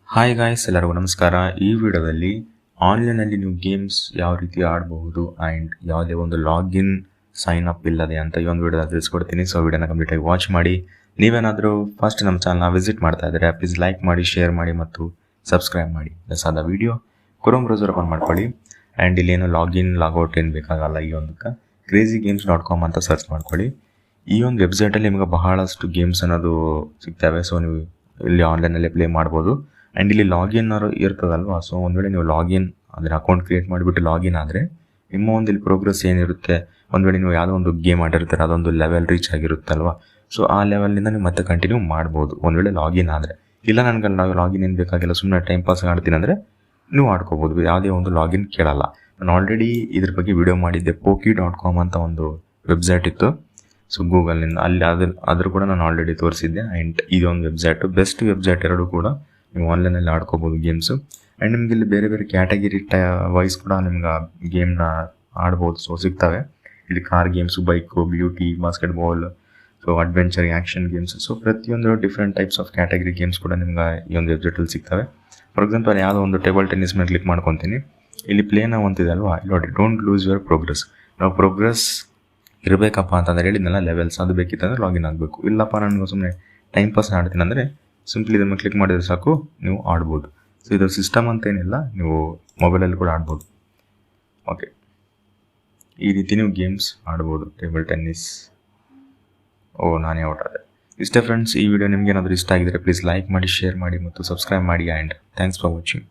Hi guys, ಎಲ್ಲರಿಗೂ ನಮಸ್ಕಾರ. ಈ ವಿಡಿಯೋದಲ್ಲಿ ಆನ್ಲೈನಲ್ಲಿ ನೀವು ಗೇಮ್ಸ್ ಯಾವ ರೀತಿ ಆಡಬಹುದು ಆ್ಯಂಡ್ ಯಾವುದೇ ಒಂದು ಲಾಗಿನ್ ಸೈನ್ ಅಪ್ ಇಲ್ಲದೆ ಅಂತ ಈ ಒಂದು ವಿಡಿಯೋದಲ್ಲಿ ತಿಳಿಸ್ಕೊಡ್ತೀನಿ. ಸೊ ವಿಡಿಯೋನ ಕಂಪ್ಲೀಟಾಗಿ ವಾಚ್ ಮಾಡಿ. ನೀವೇನಾದರೂ ಫಸ್ಟ್ ನಮ್ಮ ಚಾನಲ್ನ ವಿಸಿಟ್ ಮಾಡ್ತಾ ಇದ್ದರೆ ಪ್ಲೀಸ್ ಲೈಕ್ ಮಾಡಿ, ಶೇರ್ ಮಾಡಿ ಮತ್ತು ಸಬ್ಸ್ಕ್ರೈಬ್ ಮಾಡಿ. ಹೊಸದ ವಿಡಿಯೋ ಕ್ರೋಮ್ ಬ್ರೌಸರ್ ಓಪನ್ ಮಾಡ್ಕೊಳ್ಳಿ ಆ್ಯಂಡ್ ಇಲ್ಲೇನು ಲಾಗಿನ್ ಲಾಗೌಟ್ ಏನು ಬೇಕಾಗಲ್ಲ. ಈ ಒಂದಕ್ಕೆ crazygames.com ಅಂತ ಸರ್ಚ್ ಮಾಡ್ಕೊಳ್ಳಿ. ಈ ಒಂದು ವೆಬ್ಸೈಟಲ್ಲಿ ನಿಮಗೆ ಬಹಳಷ್ಟು ಗೇಮ್ಸ್ ಅನ್ನೋದು ಸಿಗ್ತವೆ. ಸೊ ನೀವು ಇಲ್ಲಿ ಆನ್ಲೈನಲ್ಲಿ ಪ್ಲೇ ಮಾಡ್ಬೋದು. ಆ್ಯಂಡ್ ಇಲ್ಲಿ ಲಾಗಿನ್ ಇರ್ತದಲ್ವ. ಸೊ ಒಂದು ವೇಳೆ ನೀವು ಲಾಗಿನ್ ಅಂದರೆ ಅಕೌಂಟ್ ಕ್ರಿಯೇಟ್ ಮಾಡಿಬಿಟ್ಟು ಲಾಗಿನ್ ಆದರೆ ನಿಮ್ಮ ಒಂದು ಇಲ್ಲಿ ಪ್ರೋಗ್ರೆಸ್ ಏನಿರುತ್ತೆ, ಒಂದು ವೇಳೆ ನೀವು ಯಾವುದೋ ಒಂದು ಗೇಮ್ ಆಡಿರ್ತಾರೆ, ಅದೊಂದು ಲೆವೆಲ್ ರೀಚ್ ಆಗಿರುತ್ತಲ್ವ. ಸೊ ಆ ಲೆವೆಲ್ನಿಂದ ನೀವು ಮತ್ತೆ ಕಂಟಿನ್ಯೂ ಮಾಡ್ಬೋದು ಒಂದು ವೇಳೆ ಲಾಗಿನ್ ಆದರೆ. ಇಲ್ಲ ನನಗೆ ಲಾಗಿನ್ ಏನು ಬೇಕಾಗಿಲ್ಲ, ಸುಮ್ಮನೆ ಟೈಮ್ ಪಾಸ್ ಆಡ್ತೀನಿ ಅಂದರೆ ನೀವು ಆಡ್ಕೋಬೋದು, ಯಾವುದೇ ಒಂದು ಲಾಗಿನ್ ಕೇಳಲ್ಲ. ನಾನು ಆಲ್ರೆಡಿ ಇದ್ರ ಬಗ್ಗೆ ವಿಡಿಯೋ ಮಾಡಿದ್ದೆ. poki.com ಅಂತ ಒಂದು ವೆಬ್ಸೈಟ್ ಇತ್ತು. ಸೊ ಗೂಗಲ್ನಿಂದ ಅಲ್ಲಿ ಅದ್ರ ಕೂಡ ನಾನು ಆಲ್ರೆಡಿ ತೋರಿಸಿದ್ದೆ. ಆ್ಯಂಡ್ ಇದೊಂದು ವೆಬ್ಸೈಟು, ಬೆಸ್ಟ್ ವೆಬ್ಸೈಟ್ ಎರಡು ಕೂಡ. ನೀವು ಆನ್ಲೈನಲ್ಲಿ ಆಡ್ಕೋಬೋದು ಗೇಮ್ಸು. ಆ್ಯಂಡ್ ನಿಮಗೆ ಇಲ್ಲಿ ಬೇರೆ ಬೇರೆ ಕ್ಯಾಟಗಿರಿ ವೈಸ್ ಕೂಡ ನಿಮ್ಗೆ ಗೇಮ್ನ ಆಡ್ಬೋದು. ಸೊ ಸಿಗ್ತವೆ ಇಲ್ಲಿ car games, bike, beauty, basketball, so adventure, action games. So ಪ್ರತಿಯೊಂದು different types of category games ಕೂಡ ನಿಮ್ಗೆ ಈ ಒಂದು ವೆಬ್ಸೈಟಲ್ಲಿ ಸಿಗ್ತವೆ. ಫಾರ್ ಎಕ್ಸಾಂಪಲ್ ಯಾವುದೋ ಒಂದು ಟೇಬಲ್ ಟೆನ್ನಿಸ್ ಮೇಲೆ ಕ್ಲಿಕ್ ಮಾಡ್ಕೊತೀನಿ. ಇಲ್ಲಿ ಪ್ಲೇನ ಅಂತಿದೆ ಅಲ್ವಾ, ಇಲ್ಲಿ ನೋಡಿ, ಡೋಂಟ್ ಲೂಸ್ ಯುವರ್ ಪ್ರೋಗ್ರೆಸ್. ನಾವು ಪ್ರೋಗ್ರೆಸ್ ಇರಬೇಕಪ್ಪ ಅಂತಂದರೆ ಹೇಳಿದ್ನಲ್ಲ, ಲೆವೆಲ್ಸ್ ಅದು ಬೇಕಿತ್ತಂದ್ರೆ ಲಾಗಿನ್ ಆಗಬೇಕು. ಇಲ್ಲಪ್ಪ ನನಗೆ ಸುಮ್ಮನೆ ಟೈಮ್ ಪಾಸ್ ಆಡ್ತೀನಿ ಅಂದರೆ ಸಿಂಪ್ಲಿ ಇದನ್ನು ಕ್ಲಿಕ್ ಮಾಡಿದರೆ ಸಾಕು, ನೀವು ಆಡ್ಬೋದು. ಸೊ ಇದು ಸಿಸ್ಟಮ್ ಅಂತ ಏನಿಲ್ಲ, ನೀವು ಮೊಬೈಲಲ್ಲಿ ಕೂಡ ಆಡ್ಬೋದು. ಓಕೆ, ಈ ರೀತಿ ನೀವು ಗೇಮ್ಸ್ ಆಡ್ಬೋದು. Table tennis. ನಾನೇ ಔಟ್ ಆದೆ. ಇಷ್ಟೇ ಫ್ರೆಂಡ್ಸ್, ಈ ವಿಡಿಯೋ ನಿಮ್ಗೆ ಏನಾದರೂ ಇಷ್ಟ ಆಗಿದ್ರೆ ಪ್ಲೀಸ್ ಲೈಕ್ ಮಾಡಿ, ಶೇರ್ ಮಾಡಿ ಮತ್ತು ಸಬ್ಸ್ಕ್ರೈಬ್ ಮಾಡಿ. And thanks for watching.